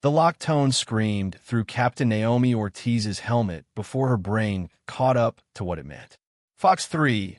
The locked tone screamed through Captain Naomi Ortiz's helmet before her brain caught up to what it meant. Fox 3,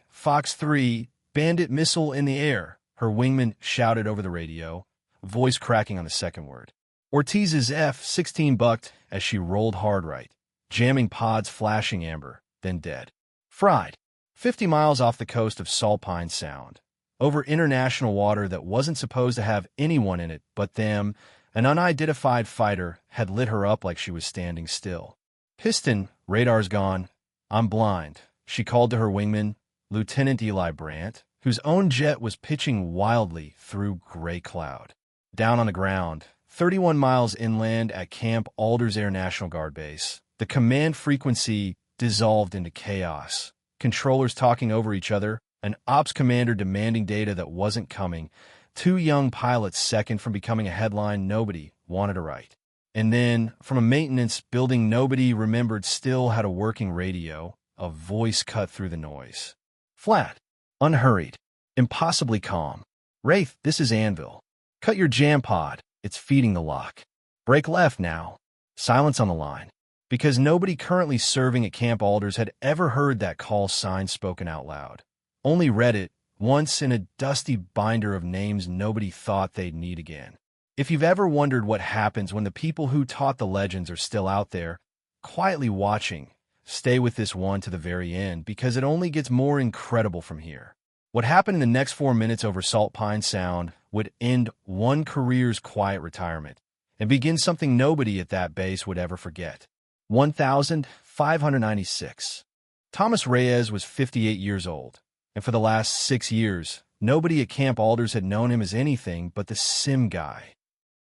bandit missile in the air, her wingman shouted over the radio, voice cracking on the second word. Ortiz's F-16 bucked as she rolled hard right, jamming pods flashing amber, then dead. Fried. 50 miles off the coast of Saltpine Sound, over international water that wasn't supposed to have anyone in it but them, an unidentified fighter had lit her up like she was standing still. Piston, radar's gone. I'm blind, she called to her wingman, Lieutenant Eli Brandt, whose own jet was pitching wildly through gray cloud. Down on the ground, 31 miles inland at Camp Alders Air National Guard Base, the command frequency dissolved into chaos. Controllers talking over each other, an ops commander demanding data that wasn't coming, two young pilots second from becoming a headline nobody wanted to write. And then, from a maintenance building nobody remembered still had a working radio, a voice cut through the noise. Flat, unhurried, impossibly calm. Wraith, this is Anvil. Cut your jam pod, it's feeding the lock. Break left now. Silence on the line. Because nobody currently serving at Camp Alders had ever heard that call sign spoken out loud. Only read it once in a dusty binder of names nobody thought they'd need again. If you've ever wondered what happens when the people who taught the legends are still out there, quietly watching, stay with this one to the very end because it only gets more incredible from here. What happened in the next 4 minutes over Saltpine Sound would end one career's quiet retirement and begin something nobody at that base would ever forget. 1596. Thomas Reyes was 58 years old, and for the last 6 years, nobody at Camp Alders had known him as anything but the sim guy.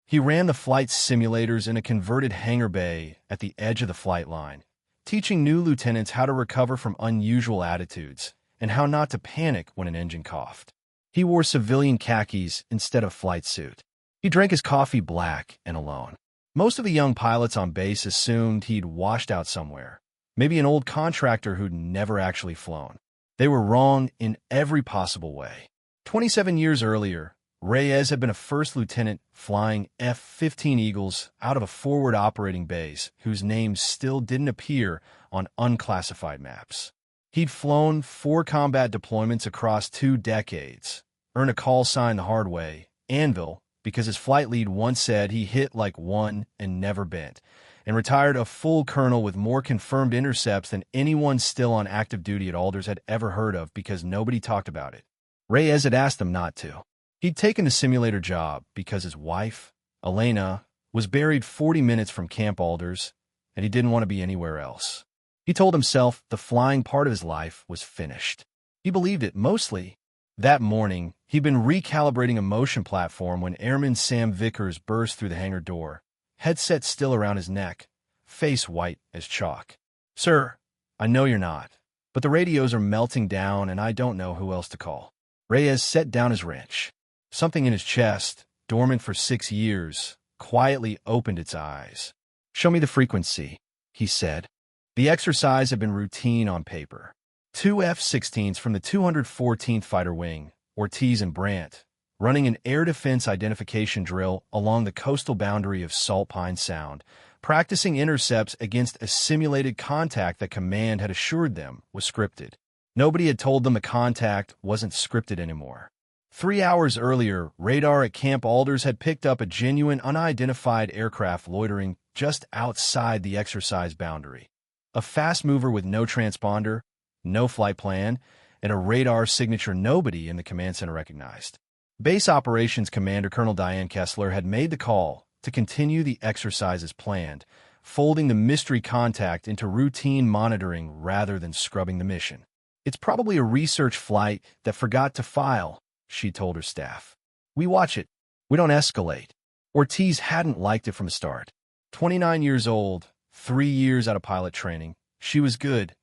He ran the flight simulators in a converted hangar bay at the edge of the flight line, teaching new lieutenants how to recover from unusual attitudes and how not to panic when an engine coughed. He wore civilian khakis instead of flight suit. He drank his coffee black and alone. Most of the young pilots on base assumed he'd washed out somewhere, maybe an old contractor who'd never actually flown. They were wrong in every possible way. 27 years earlier, Reyes had been a first lieutenant flying F-15 Eagles out of a forward operating base whose name still didn't appear on unclassified maps. He'd flown 4 combat deployments across 2 decades, earned a call sign the hard way, Anvil, because his flight lead once said he hit like one and never bent, and retired a full colonel with more confirmed intercepts than anyone still on active duty at Alders had ever heard of because nobody talked about it. Reyes had asked him not to. He'd taken the simulator job because his wife, Elena, was buried 40 minutes from Camp Alders, and he didn't want to be anywhere else. He told himself the flying part of his life was finished. He believed it mostly. That morning, he'd been recalibrating a motion platform when Airman Sam Vickers burst through the hangar door, headset still around his neck, face white as chalk. "Sir, I know you're not, but the radios are melting down and I don't know who else to call." Reyes set down his wrench. Something in his chest, dormant for 6 years, quietly opened its eyes. "Show me the frequency," he said. The exercise had been routine on paper. 2 F-16s from the 214th Fighter Wing, Ortiz and Brandt, running an air defense identification drill along the coastal boundary of Saltpine Sound, practicing intercepts against a simulated contact that Command had assured them was scripted. Nobody had told them the contact wasn't scripted anymore. 3 hours earlier, radar at Camp Alders had picked up a genuine unidentified aircraft loitering just outside the exercise boundary. A fast mover with no transponder, no flight plan, and a radar signature nobody in the command center recognized. Base Operations Commander Colonel Diane Kessler had made the call to continue the exercise as planned, folding the mystery contact into routine monitoring rather than scrubbing the mission. "It's probably a research flight that forgot to file," she told her staff. "We watch it. We don't escalate." Ortiz hadn't liked it from the start. 29 years old, 3 years out of pilot training, she was good.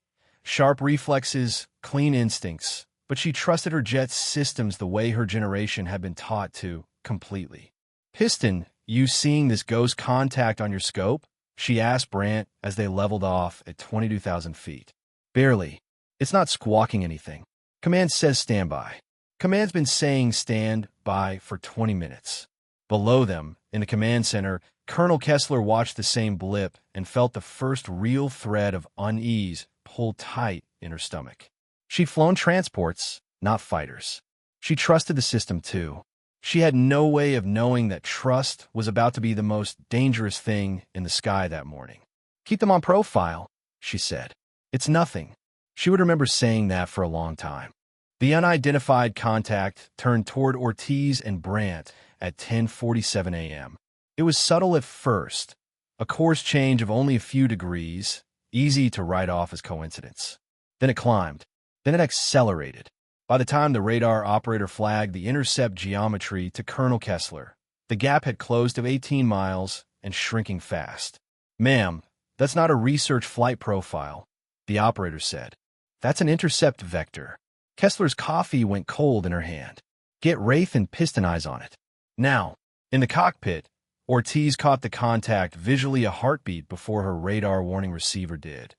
Sharp reflexes, clean instincts, but she trusted her jet's systems the way her generation had been taught to, completely. "Piston, you seeing this ghost contact on your scope?" she asked Brandt as they leveled off at 22,000 feet. "Barely. It's not squawking anything. Command says stand by." Command's been saying stand by for 20 minutes. Below them, in the command center, Colonel Kessler watched the same blip and felt the first real thread of unease pull tight in her stomach. She'd flown transports, not fighters. She trusted the system, too. She had no way of knowing that trust was about to be the most dangerous thing in the sky that morning. "Keep them on profile," she said. "It's nothing." She would remember saying that for a long time. The unidentified contact turned toward Ortiz and Brandt at 10:47 a.m. It was subtle at first, a course change of only a few degrees, easy to write off as coincidence. Then it climbed. Then it accelerated. By the time the radar operator flagged the intercept geometry to Colonel Kessler, the gap had closed to 18 miles and shrinking fast. "Ma'am, that's not a research flight profile," the operator said. "That's an intercept vector." Kessler's coffee went cold in her hand. "Get Wraith and piston eyes on it." Now, in the cockpit, Ortiz caught the contact visually a heartbeat before her radar warning receiver did.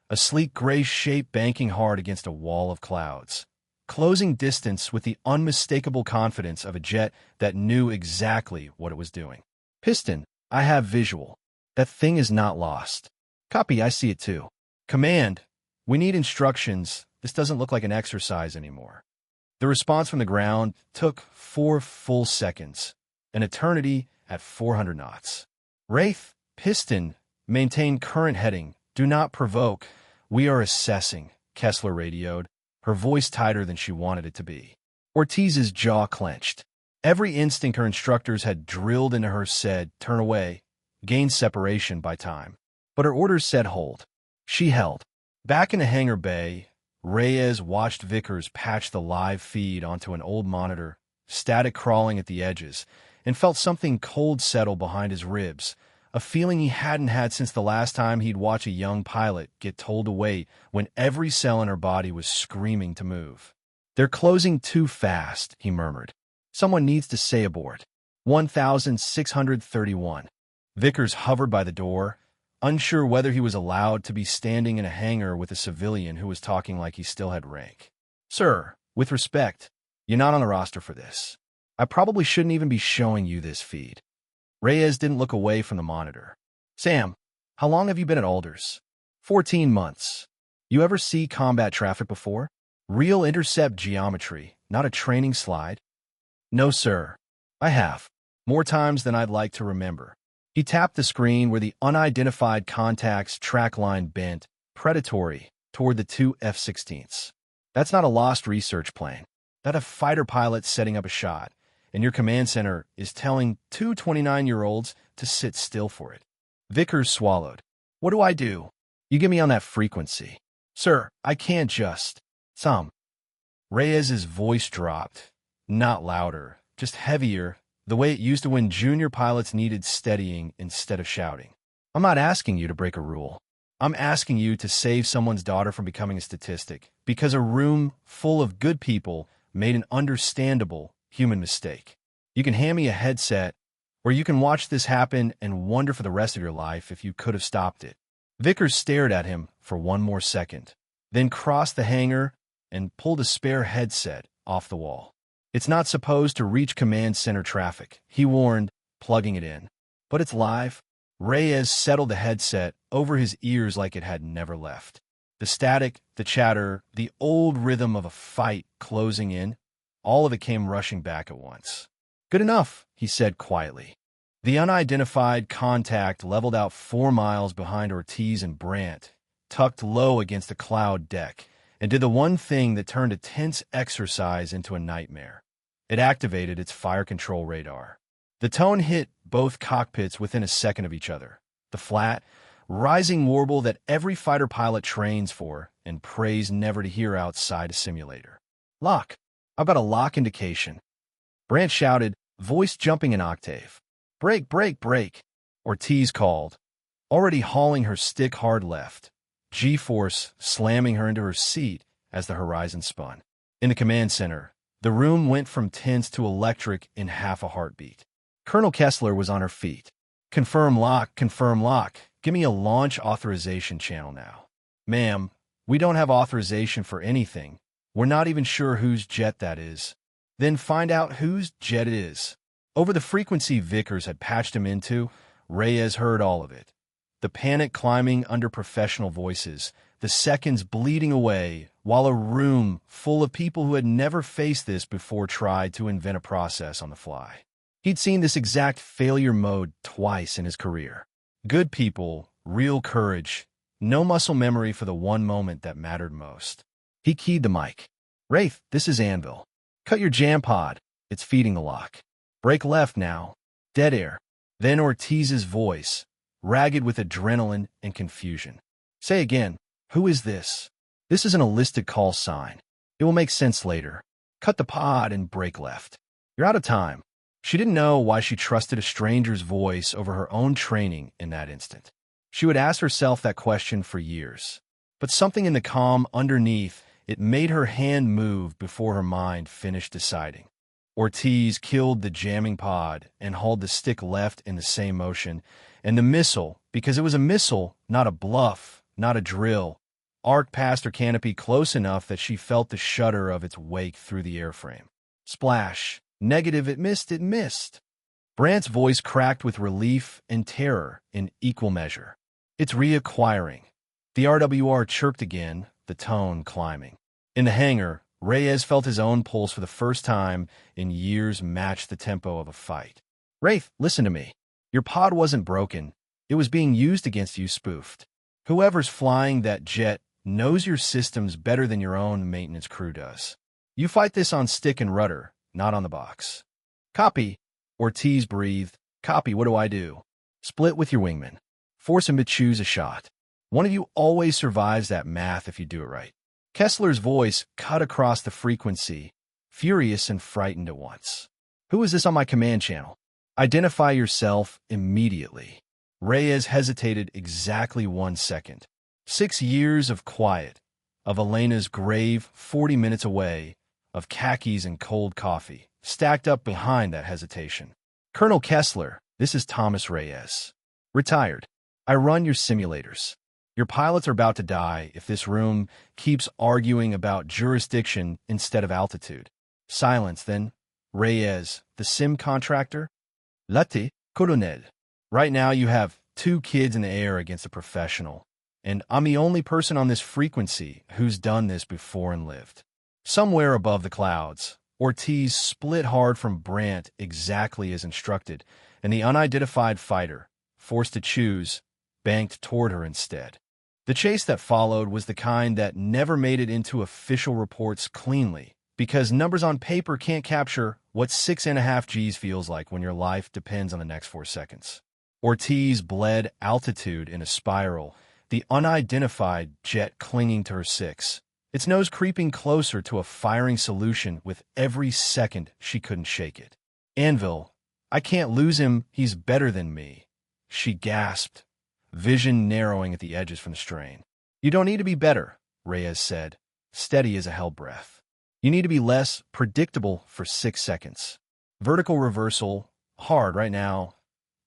A sleek gray shape banking hard against a wall of clouds, closing distance with the unmistakable confidence of a jet that knew exactly what it was doing. "Piston, I have visual. That thing is not lost." "Copy, I see it too." "Command, we need instructions. This doesn't look like an exercise anymore." The response from the ground took 4 full seconds, an eternity at 400 knots. "Wraith, piston, maintain current heading. Do not provoke. We are assessing," Kessler radioed, her voice tighter than she wanted it to be. Ortiz's jaw clenched. Every instinct her instructors had drilled into her said, "Turn away, gain separation by time." But her orders said, "Hold." She held. Back in the hangar bay, Reyes watched Vickers patch the live feed onto an old monitor, static crawling at the edges, and felt something cold settle behind his ribs, a feeling he hadn't had since the last time he'd watched a young pilot get told to wait when every cell in her body was screaming to move. "They're closing too fast," he murmured. "Someone needs to stay aboard." 1631. Vickers hovered by the door, unsure whether he was allowed to be standing in a hangar with a civilian who was talking like he still had rank. "Sir, with respect, you're not on the roster for this. I probably shouldn't even be showing you this feed." Reyes didn't look away from the monitor. "Sam, how long have you been at Alders?" 14 months. "You ever see combat traffic before? Real intercept geometry, not a training slide?" "No, sir. I have. More times than I'd like to remember." He tapped the screen where the unidentified contact's track line bent, predatory, toward the 2 F-16s. "That's not a lost research plane. That's a fighter pilot setting up a shot, and your command center is telling 2 29-year-olds to sit still for it." Vickers swallowed. "What do I do? You get me on that frequency." "Sir, I can't just." "Some." Reyes's voice dropped. Not louder, just heavier, the way it used to when junior pilots needed steadying instead of shouting. "I'm not asking you to break a rule. I'm asking you to save someone's daughter from becoming a statistic, because a room full of good people made an understandable human mistake. You can hand me a headset, or you can watch this happen and wonder for the rest of your life if you could have stopped it." Vickers stared at him for one more second, then crossed the hangar and pulled a spare headset off the wall. "It's not supposed to reach command center traffic," he warned, plugging it in. "But it's live." Reyes settled the headset over his ears like it had never left. The static, the chatter, the old rhythm of a fight closing in, all of it came rushing back at once. "Good enough," he said quietly. The unidentified contact leveled out 4 miles behind Ortiz and Brandt, tucked low against a cloud deck, and did the one thing that turned a tense exercise into a nightmare. It activated its fire control radar. The tone hit both cockpits within a second of each other, the flat, rising warble that every fighter pilot trains for and prays never to hear outside a simulator. "Lock. I've got a lock indication." Brandt shouted, voice jumping an octave. "Brake, brake, brake," Ortiz called, already hauling her stick hard left, G-force slamming her into her seat as the horizon spun. In the command center, the room went from tense to electric in half a heartbeat. Colonel Kessler was on her feet. Confirm lock, give me a launch authorization channel now." "Ma'am, we don't have authorization for anything. We're not even sure whose jet that is." "Then find out whose jet it is." Over the frequency Vickers had patched him into, Reyes heard all of it. The panic climbing under professional voices, the seconds bleeding away, while a room full of people who had never faced this before tried to invent a process on the fly. He'd seen this exact failure mode twice in his career. Good people, real courage, no muscle memory for the one moment that mattered most. He keyed the mic. "Wraith, this is Anvil. Cut your jam pod. It's feeding the lock. Break left now." Dead air. Then Ortiz's voice, ragged with adrenaline and confusion. "Say again, who is this? This isn't a listed call sign. It will make sense later. Cut the pod and break left. You're out of time." She didn't know why she trusted a stranger's voice over her own training in that instant. She would ask herself that question for years. But something in the calm underneath it made her hand move before her mind finished deciding. Ortiz killed the jamming pod and hauled the stick left in the same motion, and the missile, because it was a missile, not a bluff, not a drill, arced past her canopy close enough that she felt the shudder of its wake through the airframe. Splash. Negative, it missed, it missed. Brant's voice cracked with relief and terror in equal measure. "It's reacquiring." The RWR chirped again, the tone climbing. In the hangar, Reyes felt his own pulse for the first time in years match the tempo of a fight. "Wraith, listen to me. Your pod wasn't broken. It was being used against you spoofed. Whoever's flying that jet knows your systems better than your own maintenance crew does. You fight this on stick and rudder, not on the box." "Copy." Ortiz breathed. "Copy, what do I do?" "Split with your wingman. Force him to choose a shot. One of you always survives that math if you do it right." Kessler's voice cut across the frequency, furious and frightened at once. "Who is this on my command channel? Identify yourself immediately." Reyes hesitated exactly 1 second. 6 years of quiet, of Elena's grave 40 minutes away, of khakis and cold coffee, stacked up behind that hesitation. "Colonel Kessler, this is Thomas Reyes. Retired. I run your simulators. Your pilots are about to die if this room keeps arguing about jurisdiction instead of altitude." Silence, then. "Reyes, the sim contractor?" "Latte, Colonel. Right now you have 2 kids in the air against a professional, and I'm the only person on this frequency who's done this before and lived." Somewhere above the clouds, Ortiz split hard from Brant exactly as instructed, and the unidentified fighter, forced to choose, banked toward her instead. The chase that followed was the kind that never made it into official reports cleanly, because numbers on paper can't capture what 6.5 Gs feels like when your life depends on the next 4 seconds. Ortiz bled altitude in a spiral, the unidentified jet clinging to her 6, its nose creeping closer to a firing solution with every second she couldn't shake it. "Anvil, I can't lose him, he's better than me," she gasped, vision narrowing at the edges from the strain. "You don't need to be better," Reyes said, steady as a held breath. "You need to be less predictable for 6 seconds. Vertical reversal, hard right now.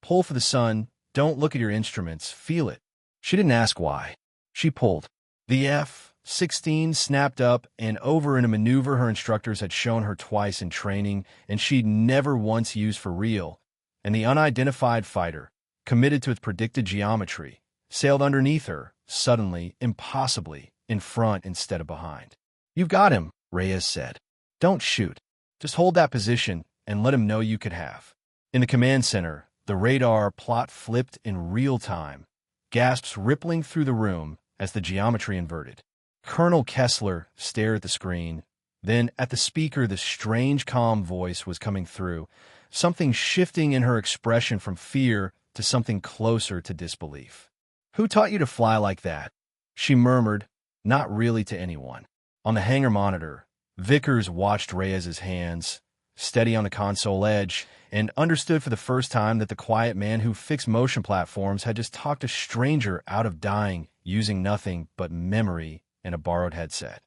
Pull for the sun, don't look at your instruments, feel it." She didn't ask why. She pulled. The F-16 snapped up and over in a maneuver her instructors had shown her twice in training and she'd never once used for real, and the unidentified fighter, committed to its predicted geometry, sailed underneath her, suddenly, impossibly, in front instead of behind. "You've got him," Reyes said. "Don't shoot. Just hold that position and let him know you could have." In the command center, the radar plot flipped in real time, gasps rippling through the room as the geometry inverted. Colonel Kessler stared at the screen, then at the speaker the strange calm voice was coming through, something shifting in her expression from fear to something closer to disbelief. "Who taught you to fly like that?" she murmured, not really to anyone. On the hangar monitor, Vickers watched Reyes's hands, steady on the console edge, and understood for the first time that the quiet man who fixed motion platforms had just talked a stranger out of dying using nothing but memory and a borrowed headset.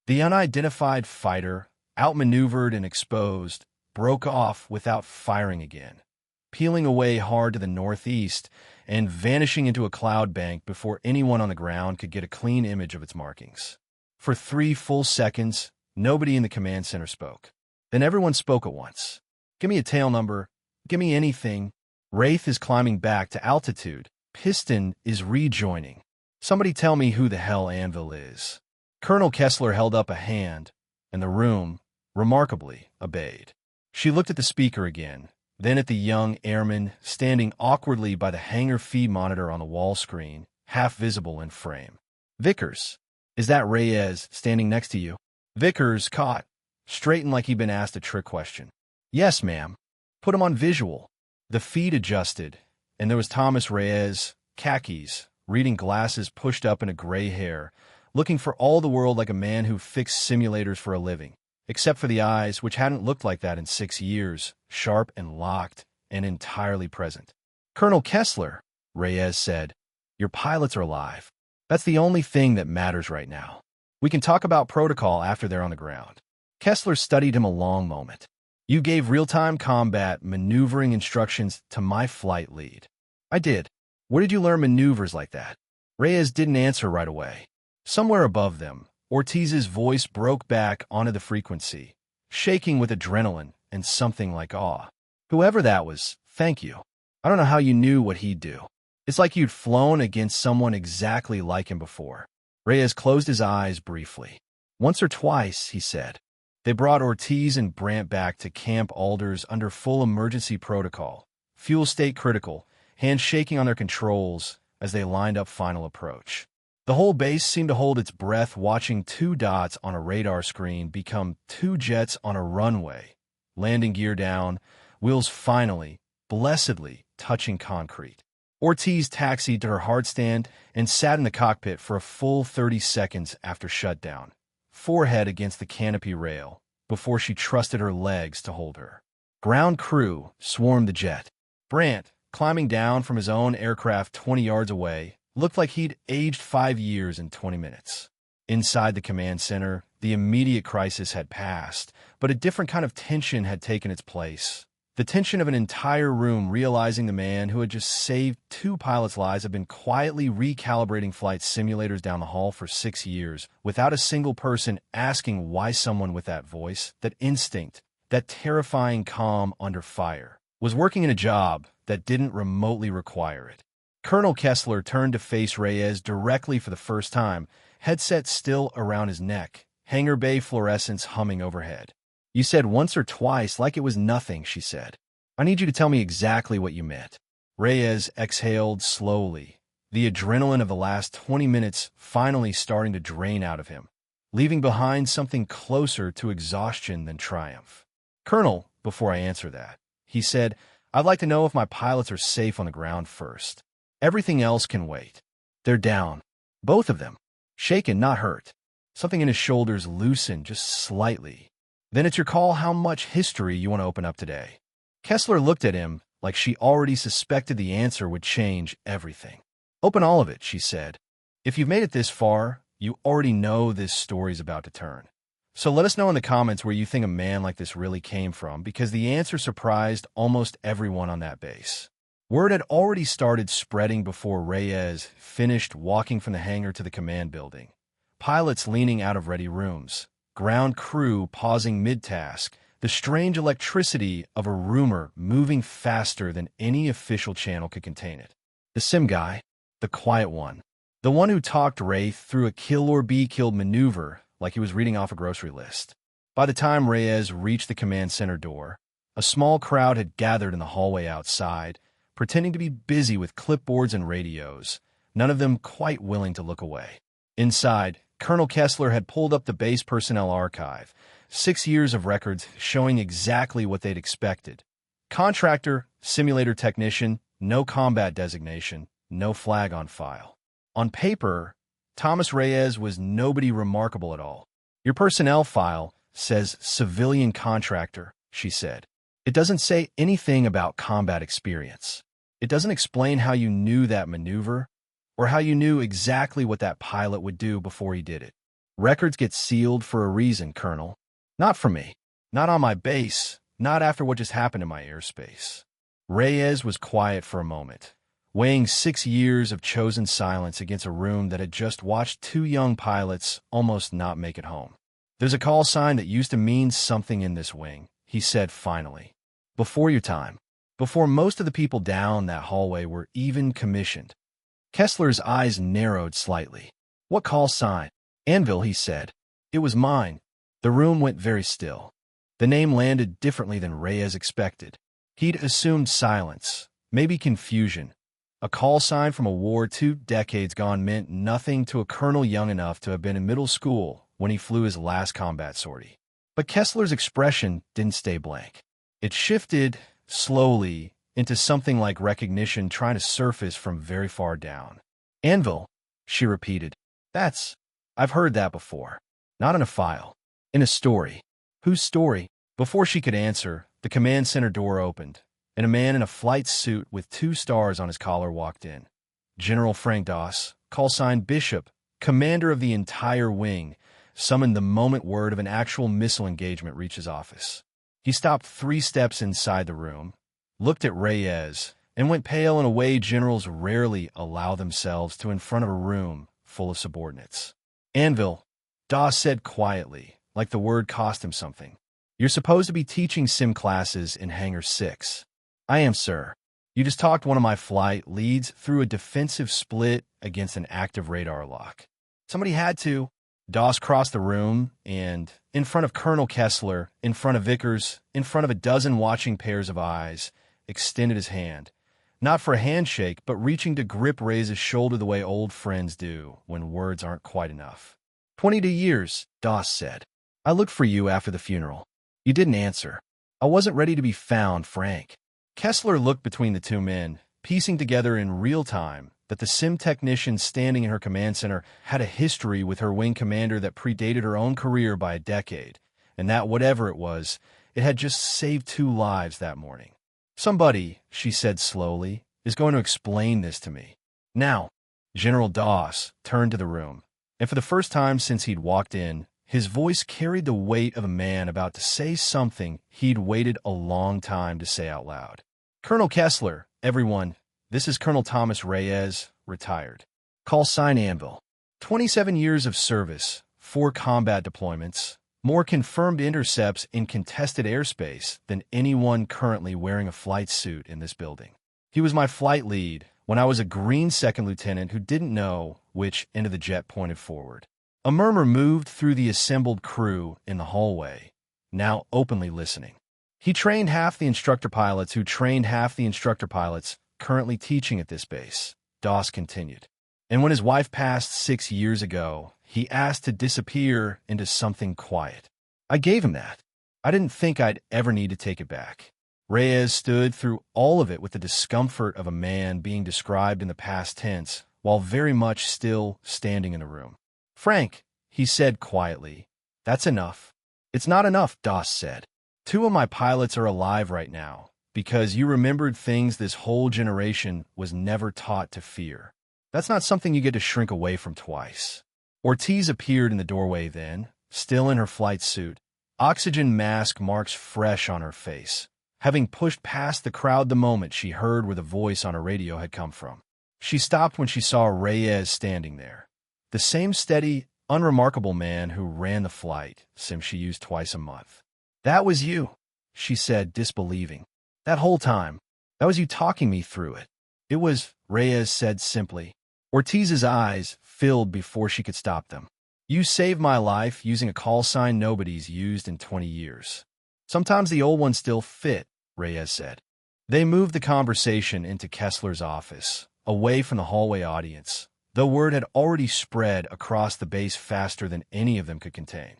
The unidentified fighter, outmaneuvered and exposed, broke off without firing again, peeling away hard to the northeast and vanishing into a cloud bank before anyone on the ground could get a clean image of its markings. For 3 full seconds, nobody in the command center spoke. Then everyone spoke at once. "Give me a tail number. Give me anything." Wraith is climbing back to altitude. Piston is rejoining. Somebody tell me who the hell Anvil is. Colonel Kessler held up a hand, and the room, remarkably, obeyed. She looked at the speaker again, then at the young airman standing awkwardly by the hangar feed monitor on the wall screen, half visible in frame. Vickers, is that Reyes standing next to you? Vickers caught, straightened like he'd been asked a trick question. Yes, ma'am. Put him on visual. The feed adjusted, and there was Thomas Reyes, khakis, reading glasses pushed up into gray hair, looking for all the world like a man who fixed simulators for a living, except for the eyes, which hadn't looked like that in 6 years, sharp and locked and entirely present. Colonel Kessler, Reyes said, your pilots are alive. That's the only thing that matters right now. We can talk about protocol after they're on the ground. Kessler studied him a long moment. You gave real-time combat maneuvering instructions to my flight lead. I did. Where did you learn maneuvers like that? Reyes didn't answer right away. Somewhere above them, Ortiz's voice broke back onto the frequency, shaking with adrenaline and something like awe. Whoever that was, thank you. I don't know how you knew what he'd do. It's like you'd flown against someone exactly like him before. Reyes closed his eyes briefly. Once or twice, he said. They brought Ortiz and Brandt back to Camp Alders under full emergency protocol, fuel state critical, hands shaking on their controls as they lined up final approach. The whole base seemed to hold its breath watching 2 dots on a radar screen become 2 jets on a runway, landing gear down, wheels finally, blessedly, touching concrete. Ortiz taxied to her hardstand and sat in the cockpit for a full 30 seconds after shutdown, forehead against the canopy rail, before she trusted her legs to hold her. Ground crew swarmed the jet. Brandt, climbing down from his own aircraft 20 yards away, looked like he'd aged 5 years in 20 minutes. Inside the command center, the immediate crisis had passed, but a different kind of tension had taken its place. The tension of an entire room realizing the man who had just saved 2 pilots' lives had been quietly recalibrating flight simulators down the hall for 6 years without a single person asking why someone with that voice, that instinct, that terrifying calm under fire, was working in a job that didn't remotely require it. Colonel Kessler turned to face Reyes directly for the first time, headset still around his neck, hangar bay fluorescence humming overhead. You said once or twice like it was nothing, she said. I need you to tell me exactly what you meant. Reyes exhaled slowly, the adrenaline of the last 20 minutes finally starting to drain out of him, leaving behind something closer to exhaustion than triumph. Colonel, before I answer that, he said, I'd like to know if my pilots are safe on the ground first. Everything else can wait. They're down. Both of them. Shaken, not hurt. Something in his shoulders loosened just slightly. Then it's your call how much history you want to open up today. Kessler looked at him like she already suspected the answer would change everything. Open all of it, she said. If you've made it this far, you already know this story's about to turn. So let us know in the comments where you think a man like this really came from, because the answer surprised almost everyone on that base. Word had already started spreading before Reyes finished walking from the hangar to the command building. Pilots leaning out of ready rooms, ground crew pausing mid-task, the strange electricity of a rumor moving faster than any official channel could contain it. The sim guy, the quiet one, the one who talked Wraith through a kill or be killed maneuver like he was reading off a grocery list. By the time Reyes reached the command center door, a small crowd had gathered in the hallway outside, pretending to be busy with clipboards and radios, none of them quite willing to look away. Inside, Colonel Kessler had pulled up the base personnel archive, 6 years of records showing exactly what they'd expected. Contractor, simulator technician, no combat designation, no flag on file. On paper, Thomas Reyes was nobody remarkable at all. Your personnel file says civilian contractor, she said. It doesn't say anything about combat experience. It doesn't explain how you knew that maneuver, or how you knew exactly what that pilot would do before he did it. Records get sealed for a reason, Colonel. Not for me. Not on my base. Not after what just happened in my airspace. Reyes was quiet for a moment, weighing 6 years of chosen silence against a room that had just watched 2 young pilots almost not make it home. There's a call sign that used to mean something in this wing, he said finally. Before your time. before most of the people down that hallway were even commissioned. Kessler's eyes narrowed slightly. "What call sign?" "Anvil," he said. "It was mine." The room went very still. The name landed differently than Reyes expected. He'd assumed silence, maybe confusion. A call sign from a war 2 decades gone meant nothing to a colonel young enough to have been in middle school when he flew his last combat sortie. But Kessler's expression didn't stay blank. It shifted, slowly, into something like recognition trying to surface from very far down. "Anvil," she repeated. I've heard that before. Not in a file. In a story." "Whose story?" Before she could answer, the command center door opened, and a man in a flight suit with 2 stars on his collar walked in. General Frank Doss, call sign Bishop, commander of the entire wing, summoned the moment word of an actual missile engagement reached his office. He stopped 3 steps inside the room, looked at Reyes, and went pale in a way generals rarely allow themselves to in front of a room full of subordinates. "Anvil," Doss said quietly, like the word cost him something. "You're supposed to be teaching sim classes in Hangar 6. "I am, sir. You just talked one of my flight leads through a defensive split against an active radar lock." "Somebody had to." Doss crossed the room and, in front of Colonel Kessler, in front of Vickers, in front of a dozen watching pairs of eyes, extended his hand. Not for a handshake, but reaching to grip Reyes' shoulder the way old friends do when words aren't quite enough. 22 years, Doss said. "I looked for you after the funeral. You didn't answer. I wasn't ready to be found, Frank." Kessler looked between the 2 men, piecing together in real time that the sim technician standing in her command center had a history with her wing commander that predated her own career by a decade, and that whatever it was, it had just saved 2 lives that morning. "Somebody," she said slowly, "is going to explain this to me. Now." General Doss turned to the room, and for the first time since he'd walked in, his voice carried the weight of a man about to say something he'd waited a long time to say out loud. "Colonel Kessler, everyone, this is Colonel Thomas Reyes, retired. Call sign Anvil. 27 years of service, 4 combat deployments, more confirmed intercepts in contested airspace than anyone currently wearing a flight suit in this building. He was my flight lead when I was a green second lieutenant who didn't know which end of the jet pointed forward." A murmur moved through the assembled crew in the hallway, now openly listening. "He trained half the instructor pilots who trained half the instructor pilots currently teaching at this base," Doss continued. "And when his wife passed 6 years ago, he asked to disappear into something quiet. I gave him that. I didn't think I'd ever need to take it back." Reyes stood through all of it with the discomfort of a man being described in the past tense, while very much still standing in the room. "Frank," he said quietly, "that's enough." "It's not enough," Doss said. 2 of my pilots are alive right now, because you remembered things this whole generation was never taught to fear. That's not something you get to shrink away from twice." Ortiz appeared in the doorway then, still in her flight suit, oxygen mask marks fresh on her face, having pushed past the crowd the moment she heard where the voice on her radio had come from. She stopped when she saw Reyes standing there. The same steady, unremarkable man who ran the flight sim she used twice a month. "That was you," she said, disbelieving. "That whole time. That was you talking me through it." "It was," Reyes said simply. Ortiz's eyes filled before she could stop them. "You saved my life using a call sign nobody's used in 20 years. Sometimes the old ones still fit," Reyes said. They moved the conversation into Kessler's office, away from the hallway audience, though word had already spread across the base faster than any of them could contain.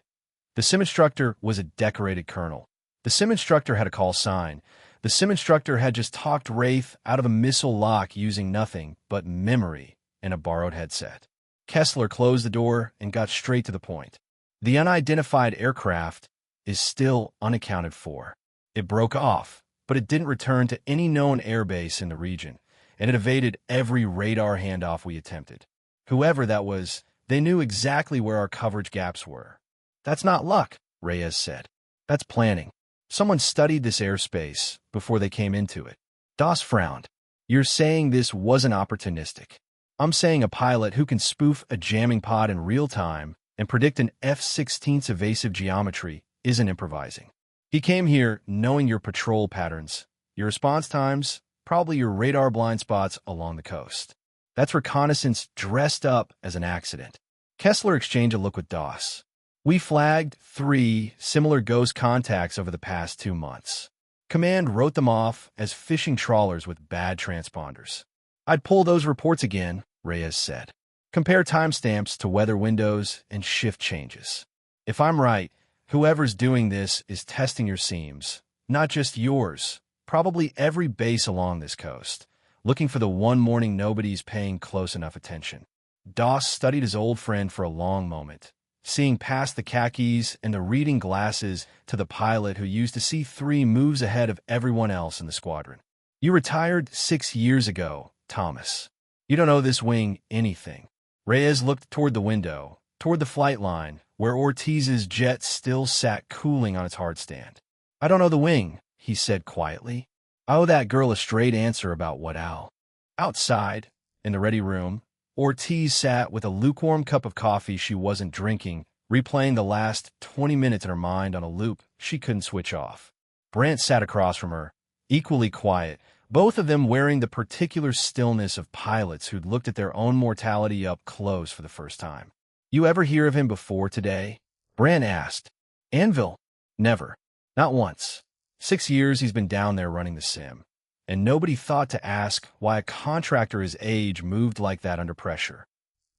The sim instructor was a decorated colonel. The sim instructor had a call sign. The sim instructor had just talked Wraith out of a missile lock using nothing but memory and a borrowed headset. Kessler closed the door and got straight to the point. "The unidentified aircraft is still unaccounted for. It broke off, but it didn't return to any known airbase in the region, and it evaded every radar handoff we attempted. Whoever that was, they knew exactly where our coverage gaps were." "That's not luck," Reyes said. "That's planning. Someone studied this airspace before they came into it." Doss frowned. "You're saying this wasn't opportunistic. I'm saying a pilot who can spoof a jamming pod in real time and predict an F-16's evasive geometry isn't improvising. He came here knowing your patrol patterns, Your response times, probably your radar blind spots along the coast. That's reconnaissance dressed up as an accident. Kessler exchanged a look with Doss. We flagged 3 similar ghost contacts over the past 2 months. Command wrote them off as fishing trawlers with bad transponders. I'd pull those reports again, Reyes said. Compare timestamps to weather windows and shift changes. If I'm right, whoever's doing this is testing your seams, not just yours, probably every base along this coast, looking for the one morning nobody's paying close enough attention. Doss studied his old friend for a long moment, seeing past the khakis and the reading glasses to the pilot who used to see 3 moves ahead of everyone else in the squadron. You retired 6 years ago, Thomas. You don't owe this wing anything. Reyes looked toward the window, toward the flight line, where Ortiz's jet still sat cooling on its hardstand. I don't owe the wing, he said quietly. I owe that girl a straight answer about what Al. Outside, in the ready room, Ortiz sat with a lukewarm cup of coffee she wasn't drinking, replaying the last 20 minutes in her mind on a loop she couldn't switch off. Brant sat across from her, equally quiet, both of them wearing the particular stillness of pilots who'd looked at their own mortality up close for the first time. You ever hear of him before today? Brant asked. Anvil? Never. Not once. 6 years he's been down there running the sim. And nobody thought to ask why a contractor his age moved like that under pressure.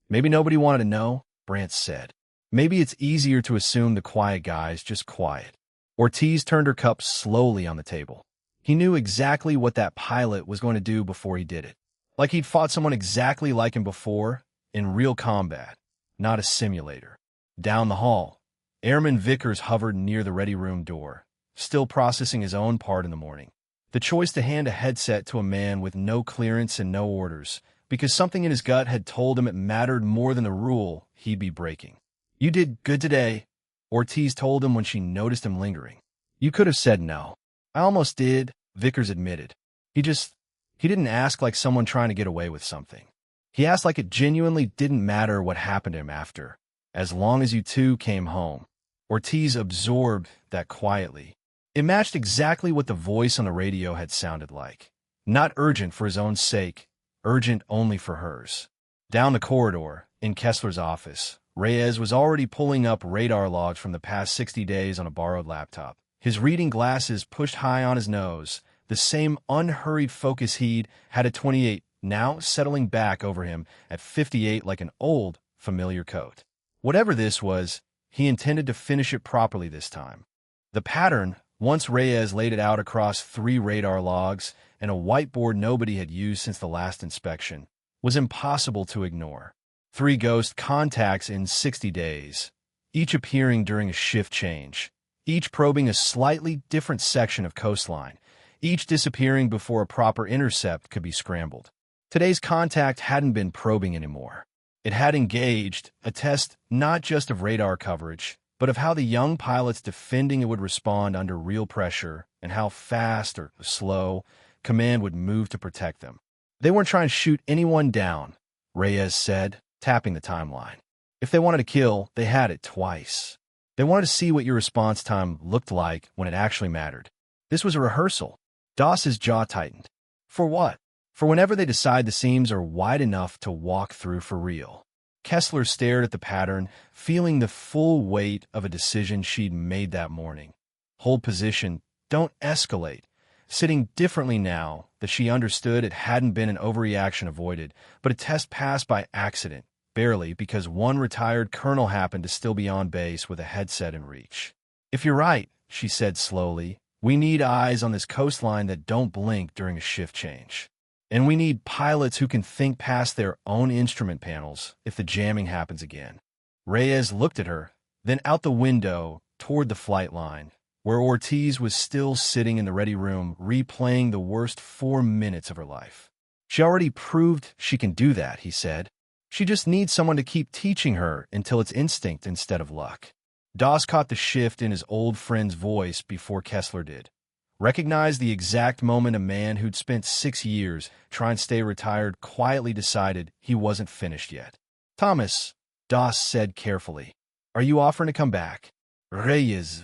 Maybe nobody wanted to know, Brant said. Maybe it's easier to assume the quiet guy's just quiet. Ortiz turned her cup slowly on the table. He knew exactly what that pilot was going to do before he did it. Like he'd fought someone exactly like him before, in real combat, not a simulator. Down the hall, Airman Vickers hovered near the ready room door, still processing his own part in the morning. The choice to hand a headset to a man with no clearance and no orders, because something in his gut had told him it mattered more than the rule he'd be breaking. You did good today, Ortiz told him when she noticed him lingering. You could have said no. I almost did, Vickers admitted. He didn't ask like someone trying to get away with something. He asked like it genuinely didn't matter what happened to him after, as long as you two came home. Ortiz absorbed that quietly. It matched exactly what the voice on the radio had sounded like. Not urgent for his own sake, urgent only for hers. Down the corridor, in Kessler's office, Reyes was already pulling up radar logs from the past 60 days on a borrowed laptop. His reading glasses pushed high on his nose, the same unhurried focus he'd had at 28, now settling back over him at 58 like an old, familiar coat. Whatever this was, he intended to finish it properly this time. The pattern, once Reyes laid it out across 3 radar logs and a whiteboard nobody had used since the last inspection, was impossible to ignore. 3 ghost contacts in 60 days, each appearing during a shift change, each probing a slightly different section of coastline, each disappearing before a proper intercept could be scrambled. Today's contact hadn't been probing anymore. It had engaged, a test not just of radar coverage, but of how the young pilots defending it would respond under real pressure and how fast or slow command would move to protect them. They weren't trying to shoot anyone down, Reyes said, tapping the timeline. If they wanted to kill, they had it twice. They wanted to see what your response time looked like when it actually mattered. This was a rehearsal. Doss's jaw tightened. For what? For whenever they decide the seams are wide enough to walk through for real. Kessler stared at the pattern, feeling the full weight of a decision she'd made that morning. Hold position, don't escalate. Sitting differently now that she understood it hadn't been an overreaction avoided, but a test passed by accident, barely because one retired colonel happened to still be on base with a headset in reach. If you're right, she said slowly, we need eyes on this coastline that don't blink during a shift change. And we need pilots who can think past their own instrument panels if the jamming happens again. Reyes looked at her, then out the window toward the flight line, where Ortiz was still sitting in the ready room replaying the worst 4 minutes of her life. She already proved she can do that, he said. She just needs someone to keep teaching her until it's instinct instead of luck. Doss caught the shift in his old friend's voice before Kessler did. Recognized the exact moment a man who'd spent 6 years trying to stay retired quietly decided he wasn't finished yet. Thomas, Doss said carefully, are you offering to come back? Reyes.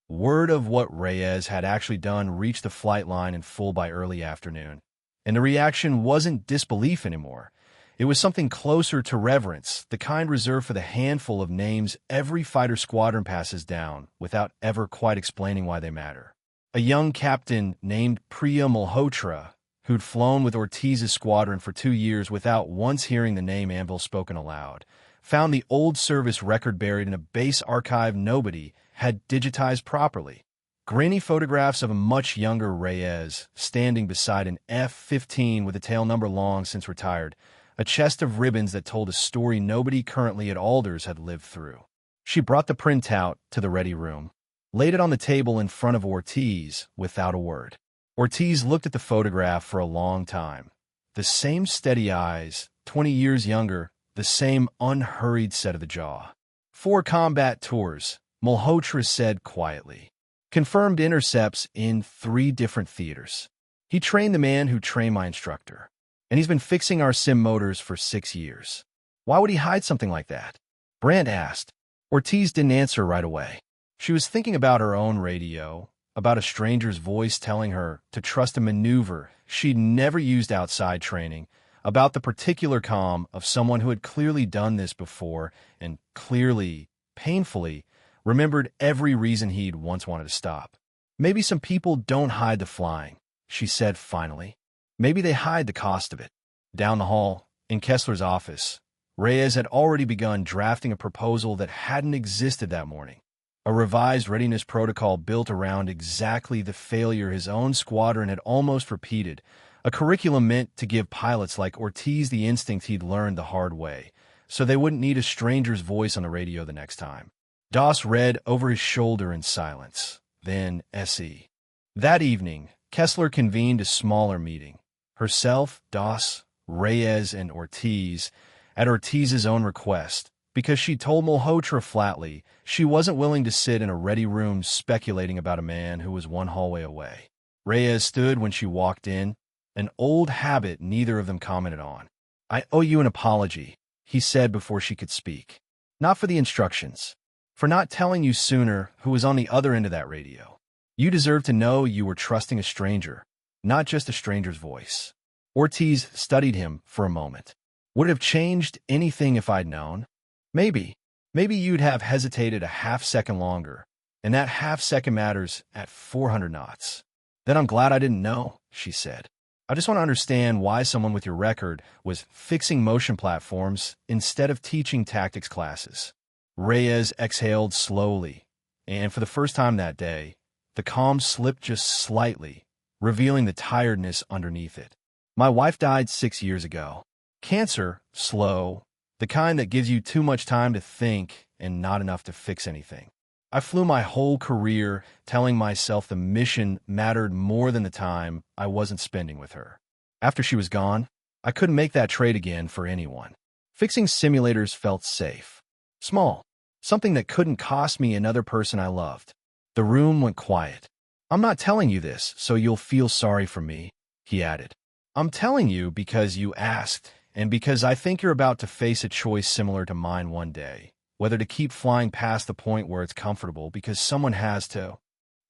Word of what Reyes had actually done reached the flight line in full by early afternoon, and the reaction wasn't disbelief anymore. It was something closer to reverence, the kind reserved for the handful of names every fighter squadron passes down without ever quite explaining why they matter. A young captain named Priya Malhotra, who'd flown with Ortiz's squadron for 2 years without once hearing the name Anvil spoken aloud, found the old service record buried in a base archive nobody had digitized properly. Grainy photographs of a much younger Reyes standing beside an F-15 with a tail number long since retired, a chest of ribbons that told a story nobody currently at Alders had lived through. She brought the printout to the ready room, laid it on the table in front of Ortiz without a word. Ortiz looked at the photograph for a long time. The same steady eyes, 20 years younger, the same unhurried set of the jaw. 4 combat tours, Malhotra said quietly. Confirmed intercepts in 3 different theaters. He trained the man who trained my instructor. And he's been fixing our sim motors for 6 years. Why would he hide something like that? Brandt asked. Ortiz didn't answer right away. She was thinking about her own radio, about a stranger's voice telling her to trust a maneuver she'd never used outside training, about the particular calm of someone who had clearly done this before and clearly, painfully, remembered every reason he'd once wanted to stop. Maybe some people don't hide the flying, she said finally. Maybe they hide the cost of it. Down the hall, in Kessler's office, Reyes had already begun drafting a proposal that hadn't existed that morning. A revised readiness protocol built around exactly the failure his own squadron had almost repeated, a curriculum meant to give pilots like Ortiz the instinct he'd learned the hard way, so they wouldn't need a stranger's voice on the radio the next time. Doss read over his shoulder in silence, then SE. That evening, Kessler convened a smaller meeting. Herself, Doss, Reyes, and Ortiz, at Ortiz's own request, because she told Malhotra flatly she wasn't willing to sit in a ready room speculating about a man who was one hallway away. Reyes stood when she walked in, an old habit neither of them commented on. I owe you an apology, he said before she could speak. Not for the instructions, for not telling you sooner who was on the other end of that radio. You deserve to know you were trusting a stranger, not just a stranger's voice. Ortiz studied him for a moment. Would it have changed anything if I'd known? Maybe. Maybe you'd have hesitated a half-second longer, and that half-second matters at 400 knots. Then I'm glad I didn't know, she said. I just want to understand why someone with your record was fixing motion platforms instead of teaching tactics classes. Reyes exhaled slowly, and for the first time that day, the calm slipped just slightly, revealing the tiredness underneath it. My wife died 6 years ago. Cancer, slow, the kind that gives you too much time to think and not enough to fix anything. I flew my whole career telling myself the mission mattered more than the time I wasn't spending with her. After she was gone, I couldn't make that trade again for anyone. Fixing simulators felt safe. Small. Something that couldn't cost me another person I loved. The room went quiet. I'm not telling you this so you'll feel sorry for me, he added. I'm telling you because you asked, and because I think you're about to face a choice similar to mine one day, whether to keep flying past the point where it's comfortable because someone has to.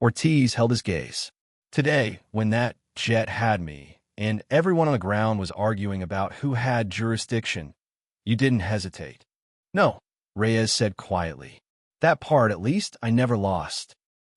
Ortiz held his gaze. Today, when that jet had me, and everyone on the ground was arguing about who had jurisdiction, you didn't hesitate. No, Reyes said quietly. That part, at least, I never lost.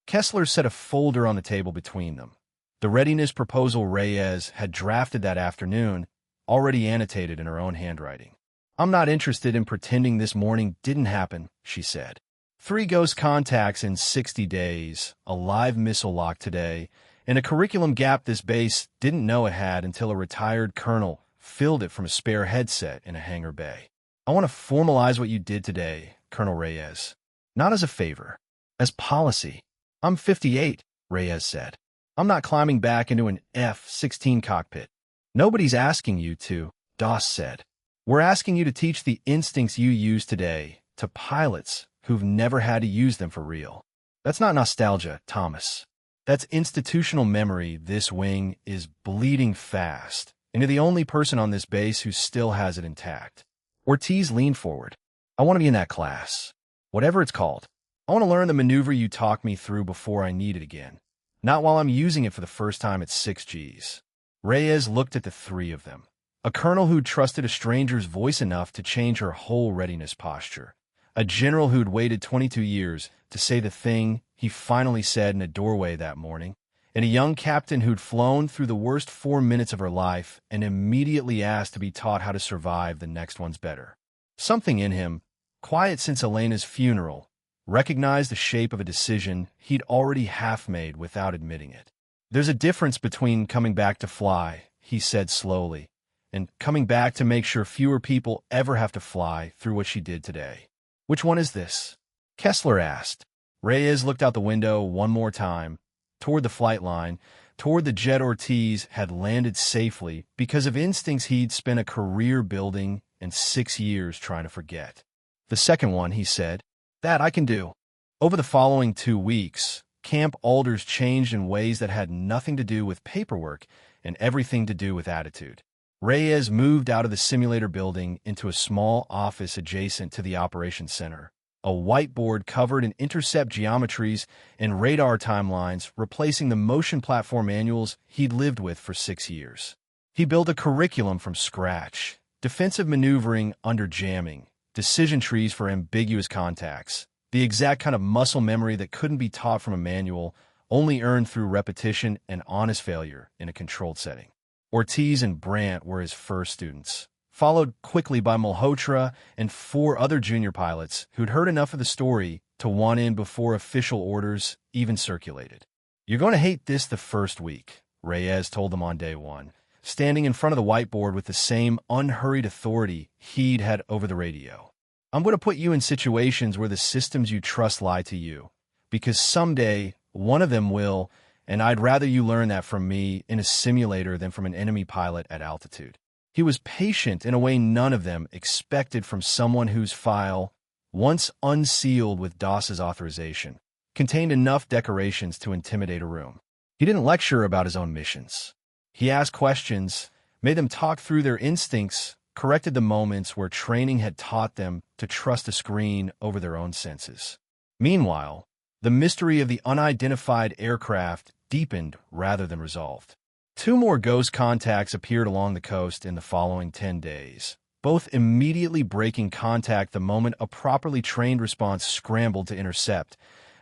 Kessler set a folder on the table between them. The readiness proposal Reyes had drafted that afternoon, already annotated in her own handwriting. I'm not interested in pretending this morning didn't happen, she said. 3 ghost contacts in 60 days, a live missile lock today, and a curriculum gap this base didn't know it had until a retired colonel filled it from a spare headset in a hangar bay. I want to formalize what you did today, Colonel Reyes. Not as a favor, as policy. I'm 58, Reyes said. I'm not climbing back into an F-16 cockpit. Nobody's asking you to, Doss said. We're asking you to teach the instincts you use today to pilots who've never had to use them for real. That's not nostalgia, Thomas. That's institutional memory. This wing is bleeding fast, and you're the only person on this base who still has it intact. Ortiz leaned forward. I want to be in that class. Whatever it's called. I want to learn the maneuver you talked me through before I need it again. Not while I'm using it for the first time at 6 Gs. Reyes looked at the three of them. A colonel who'd trusted a stranger's voice enough to change her whole readiness posture. A general who'd waited 22 years to say the thing he finally said in a doorway that morning. And a young captain who'd flown through the worst 4 minutes of her life and immediately asked to be taught how to survive the next ones better. Something in him, quiet since Elena's funeral, recognized the shape of a decision he'd already half-made without admitting it. There's a difference between coming back to fly, he said slowly, and coming back to make sure fewer people ever have to fly through what she did today. Which one is this? Kessler asked. Reyes looked out the window one more time, toward the flight line, toward the jet Ortiz had landed safely because of instincts he'd spent a career building and 6 years trying to forget. The second one, he said, that I can do. Over the following 2 weeks, Camp Alders changed in ways that had nothing to do with paperwork and everything to do with attitude. Reyes moved out of the simulator building into a small office adjacent to the operations center. A whiteboard covered in intercept geometries and radar timelines replacing the motion platform manuals he'd lived with for 6 years. He built a curriculum from scratch, defensive maneuvering under jamming, decision trees for ambiguous contacts, the exact kind of muscle memory that couldn't be taught from a manual, only earned through repetition and honest failure in a controlled setting. Ortiz and Brandt were his first students, followed quickly by Malhotra and 4 other junior pilots who'd heard enough of the story to want in before official orders even circulated. You're going to hate this the first week, Reyes told them on day 1, standing in front of the whiteboard with the same unhurried authority he'd had over the radio. I'm going to put you in situations where the systems you trust lie to you, because someday one of them will, and I'd rather you learn that from me in a simulator than from an enemy pilot at altitude. He was patient in a way none of them expected from someone whose file, once unsealed with DOS's authorization, contained enough decorations to intimidate a room. He didn't lecture about his own missions. He asked questions, made them talk through their instincts, corrected the moments where training had taught them to trust a screen over their own senses. Meanwhile, the mystery of the unidentified aircraft deepened rather than resolved. 2 more ghost contacts appeared along the coast in the following 10 days, both immediately breaking contact the moment a properly trained response scrambled to intercept,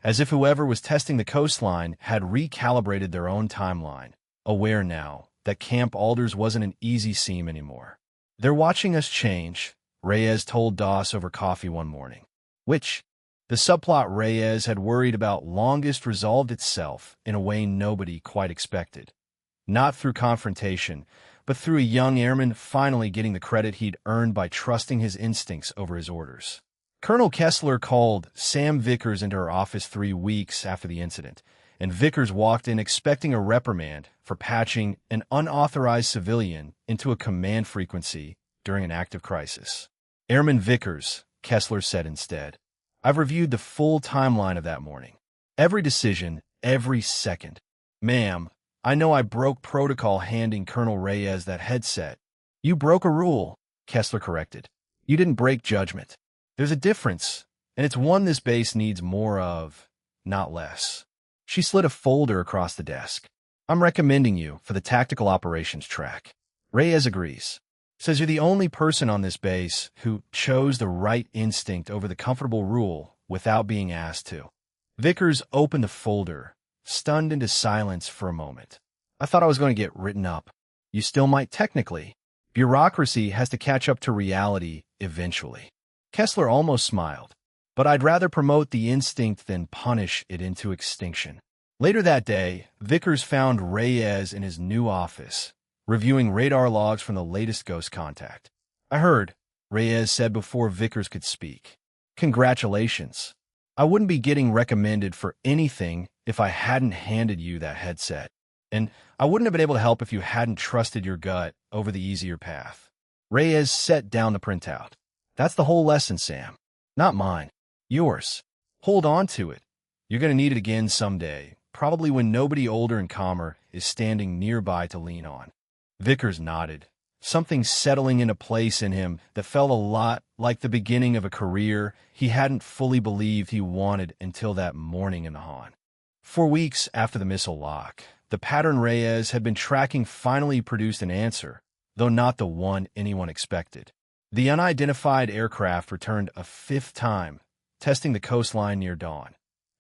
as if whoever was testing the coastline had recalibrated their own timeline, aware now that Camp Alders wasn't an easy seam anymore. They're watching us change, Reyes told DOS over coffee one morning. Which, the subplot Reyes had worried about longest resolved itself in a way nobody quite expected. Not through confrontation, but through a young airman finally getting the credit he'd earned by trusting his instincts over his orders. Colonel Kessler called Sam Vickers into her office 3 weeks after the incident, and Vickers walked in expecting a reprimand for patching an unauthorized civilian into a command frequency during an active crisis. Airman Vickers, Kessler said instead, I've reviewed the full timeline of that morning. Every decision, every second. Ma'am, I know I broke protocol handing Colonel Reyes that headset. You broke a rule, Kessler corrected. You didn't break judgment. There's a difference, and it's one this base needs more of, not less. She slid a folder across the desk. I'm recommending you for the tactical operations track. Reyes agrees. Says you're the only person on this base who chose the right instinct over the comfortable rule without being asked to. Vickers opened the folder, stunned into silence for a moment. I thought I was going to get written up. You still might technically. Bureaucracy has to catch up to reality eventually. Kessler almost smiled. But I'd rather promote the instinct than punish it into extinction. Later that day, Vickers found Reyes in his new office, reviewing radar logs from the latest ghost contact. I heard, Reyes said before Vickers could speak. Congratulations. I wouldn't be getting recommended for anything if I hadn't handed you that headset. And I wouldn't have been able to help if you hadn't trusted your gut over the easier path. Reyes set down the printout. That's the whole lesson, Sam. Not mine. Yours. Hold on to it. You're going to need it again someday, probably when nobody older and calmer is standing nearby to lean on. Vickers nodded, something settling into place in him that felt a lot like the beginning of a career he hadn't fully believed he wanted until that morning in the haunt. For weeks after the missile lock, the pattern Reyes had been tracking finally produced an answer, though not the one anyone expected. The unidentified aircraft returned a fifth time, testing the coastline near dawn.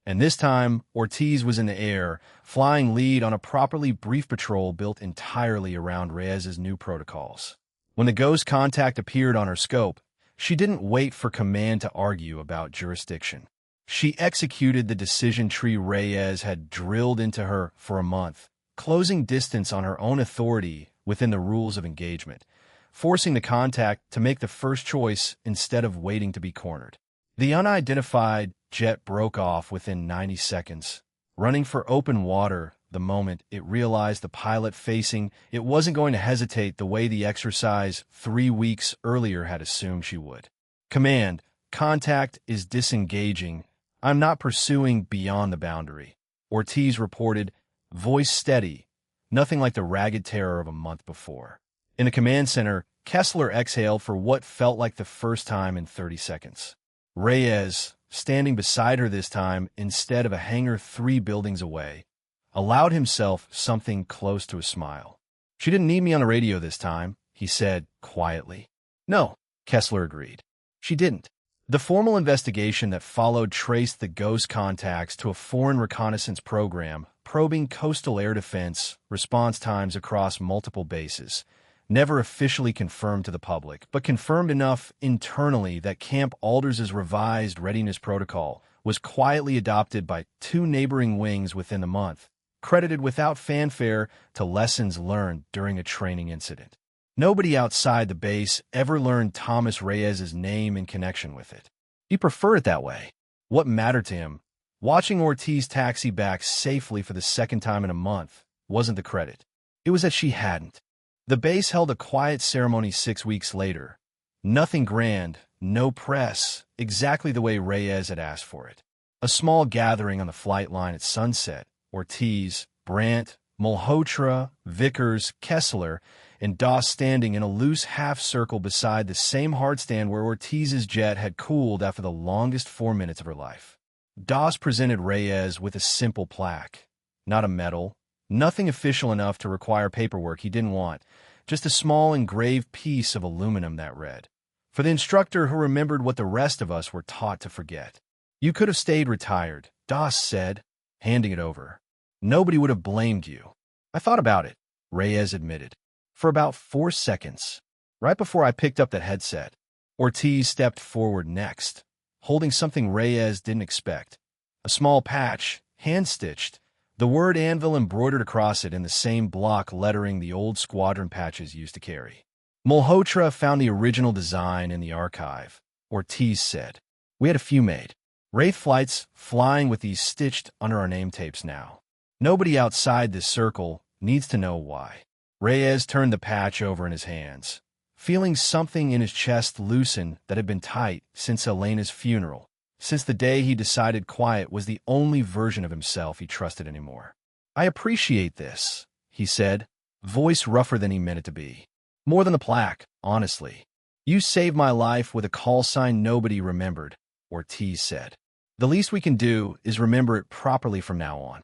And this time, Ortiz was in the air, flying lead on a properly brief patrol built entirely around Reyes's new protocols. When the ghost contact appeared on her scope, she didn't wait for command to argue about jurisdiction. She executed the decision tree Reyes had drilled into her for a month, closing distance on her own authority within the rules of engagement, forcing the contact to make the first choice instead of waiting to be cornered. The unidentified jet broke off within 90 seconds, running for open water the moment it realized the pilot facing it wasn't going to hesitate the way the exercise 3 weeks earlier had assumed she would. Command, contact is disengaging. I'm not pursuing beyond the boundary, Ortiz reported, voice steady, nothing like the ragged terror of a month before. In the command center, Kessler exhaled for what felt like the first time in 30 seconds. Reyes, standing beside her this time instead of a hangar 3 buildings away, allowed himself something close to a smile. She didn't need me on the radio this time, he said quietly. No, Kessler agreed. She didn't. The formal investigation that followed traced the ghost contacts to a foreign reconnaissance program probing coastal air defense response times across multiple bases, never officially confirmed to the public, but confirmed enough internally that Camp Alders' revised readiness protocol was quietly adopted by 2 neighboring wings within the month, credited without fanfare to lessons learned during a training incident. Nobody outside the base ever learned Thomas Reyes's name in connection with it. He preferred it that way. What mattered to him, watching Ortiz taxi back safely for the second time in a month, wasn't the credit. It was that she hadn't. The base held a quiet ceremony 6 weeks later. Nothing grand, no press, exactly the way Reyes had asked for it. A small gathering on the flight line at sunset. Ortiz, Brandt, Malhotra, Vickers, Kessler, and Doss standing in a loose half-circle beside the same hardstand where Ortiz's jet had cooled after the longest 4 minutes of her life. Doss presented Reyes with a simple plaque. Not a medal, nothing official enough to require paperwork he didn't want, just a small engraved piece of aluminum that read, "For the instructor who remembered what the rest of us were taught to forget." You could have stayed retired, Doss said, handing it over. Nobody would have blamed you. I thought about it, Reyes admitted. For about 4 seconds, right before I picked up that headset. Ortiz stepped forward next, holding something Reyes didn't expect. A small patch, hand-stitched, the word anvil embroidered across it in the same block lettering the old squadron patches used to carry. Malhotra found the original design in the archive, Ortiz said. We had a few made. Wraith flights flying with these stitched under our name tapes now. Nobody outside this circle needs to know why. Reyes turned the patch over in his hands, feeling something in his chest loosen that had been tight since Elena's funeral, since the day he decided quiet was the only version of himself he trusted anymore. I appreciate this, he said, voice rougher than he meant it to be. More than the plaque, honestly. You saved my life with a call sign nobody remembered, Ortiz said. The least we can do is remember it properly from now on.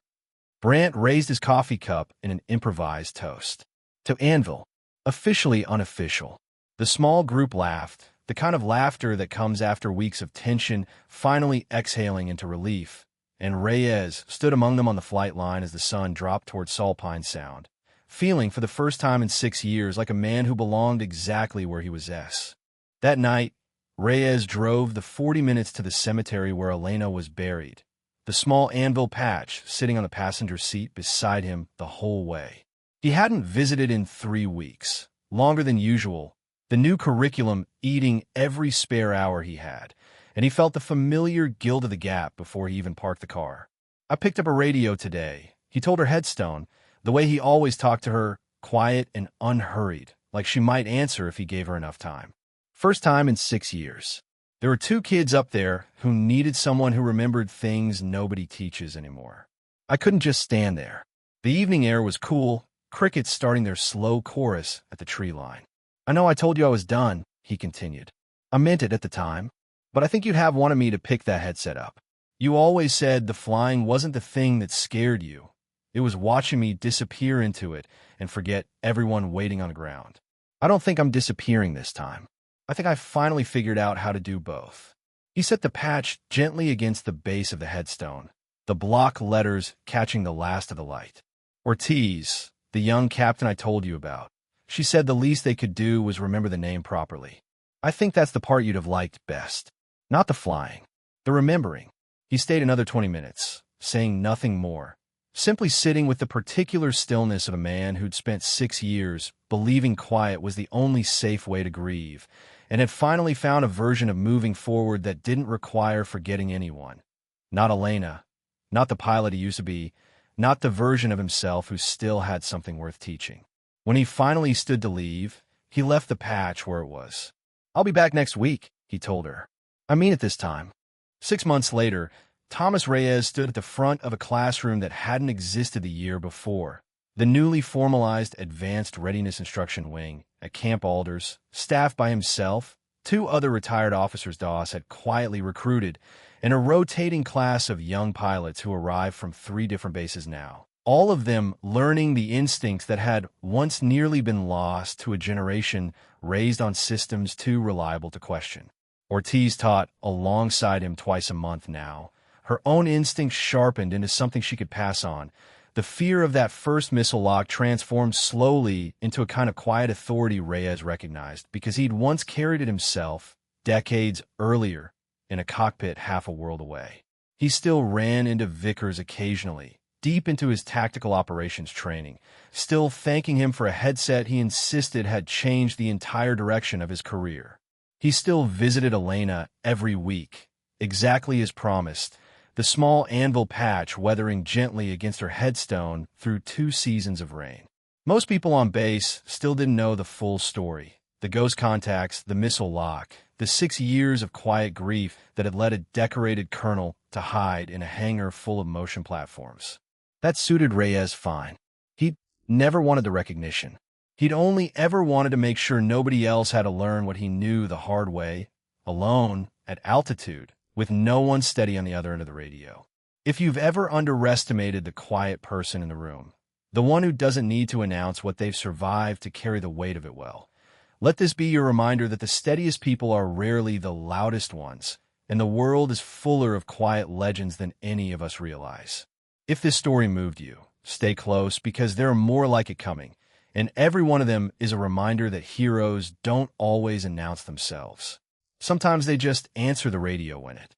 Brandt raised his coffee cup in an improvised toast. To Anvil, officially unofficial. The small group laughed, the kind of laughter that comes after weeks of tension finally exhaling into relief, and Reyes stood among them on the flight line as the sun dropped toward Salpine Sound, feeling for the first time in 6 years like a man who belonged exactly where he was. That night, Reyes drove the 40 minutes to the cemetery where Elena was buried, the small anvil patch sitting on the passenger seat beside him the whole way. He hadn't visited in 3 weeks, longer than usual, the new curriculum eating every spare hour he had, and he felt the familiar guilt of the gap before he even parked the car. I picked up a radio today, he told her headstone, the way he always talked to her, quiet and unhurried, like she might answer if he gave her enough time. First time in 6 years. There were 2 kids up there who needed someone who remembered things nobody teaches anymore. I couldn't just stand there. The evening air was cool, crickets starting their slow chorus at the tree line. I know I told you I was done, he continued. I meant it at the time, but I think you'd have wanted me to pick that headset up. You always said the flying wasn't the thing that scared you. It was watching me disappear into it and forget everyone waiting on the ground. I don't think I'm disappearing this time. I think I finally figured out how to do both. He set the patch gently against the base of the headstone, the block letters catching the last of the light. Ortiz, the young captain I told you about. She said the least they could do was remember the name properly. I think that's the part you'd have liked best. Not the flying, the remembering. He stayed another 20 minutes, saying nothing more, simply sitting with the particular stillness of a man who'd spent 6 years believing quiet was the only safe way to grieve, and had finally found a version of moving forward that didn't require forgetting anyone. Not Elena, not the pilot he used to be, not the version of himself who still had something worth teaching. When he finally stood to leave, he left the patch where it was. I'll be back next week, he told her. I mean it this time. 6 months later, Thomas Reyes stood at the front of a classroom that hadn't existed the year before. The newly formalized Advanced Readiness Instruction Wing at Camp Alders, staffed by himself, 2 other retired officers DOS had quietly recruited, and a rotating class of young pilots who arrived from 3 different bases now. All of them learning the instincts that had once nearly been lost to a generation raised on systems too reliable to question. Ortiz taught alongside him twice a month now, her own instincts sharpened into something she could pass on. The fear of that first missile lock transformed slowly into a kind of quiet authority Reyes recognized because he'd once carried it himself, decades earlier, in a cockpit half a world away. He still ran into Vickers occasionally, deep into his tactical operations training, still thanking him for a headset he insisted had changed the entire direction of his career. He still visited Elena every week, exactly as promised, the small anvil patch weathering gently against her headstone through 2 seasons of rain. Most people on base still didn't know the full story. The ghost contacts, the missile lock, the 6 years of quiet grief that had led a decorated colonel to hide in a hangar full of motion platforms. That suited Reyes fine. He'd never wanted the recognition. He'd only ever wanted to make sure nobody else had to learn what he knew the hard way, alone, at altitude, with no one steady on the other end of the radio. If you've ever underestimated the quiet person in the room, the one who doesn't need to announce what they've survived to carry the weight of it well, let this be your reminder that the steadiest people are rarely the loudest ones, and the world is fuller of quiet legends than any of us realize. If this story moved you, stay close because there are more like it coming, and every one of them is a reminder that heroes don't always announce themselves. Sometimes they just answer the radio when it